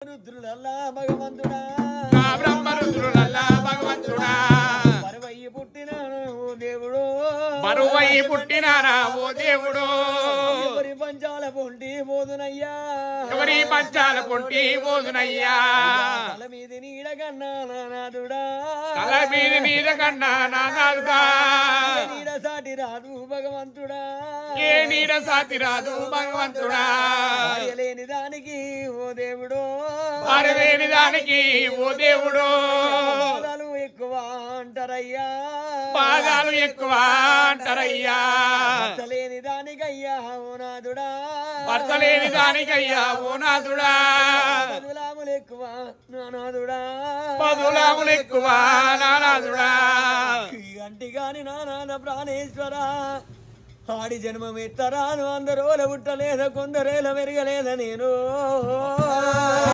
రుద్రులల్లా భగవంతుడా నా బ్రహ్మ రుద్రులల్లా భగవంతుడా బరువయ్యి పుట్టిన ఓ దేవుడు బరువయ్యి పుట్టినారా ఓ దేవుడు ఎవరి పంచాల పొంటి పోదునయ్యా ఎవరి పంచాల పొంటి పోదునయ్యా తల మీద నీడ కన్నా నానాదుడా తల మీద కన్నా నానాదుడా నీడ సాటి రాదు భగవంతుడా ఏ నీడ సాటి రాదు భగవంతుడా లేని దానికి ఓ దేవుడు పారలేని దానికి ఓ దేవుడు పాదాలు ఎక్కువ అంటారయ్యా పాదాలు ఎక్కువ అంటారయ్యా లేని దానికయ్యా ఓ నాదుడా భర్త లేని దానికయ్యా ఓ నాదుడా పదులాములు ఎక్కువ నానాదుడా పదులాములు ఎక్కువ నానాదుడా అంటి గాని నానాద ప్రాణేశ్వర ఆడి జన్మం ఎత్తరాను అందరూ పుట్టలేద కొందరేల మెరగలేద నేను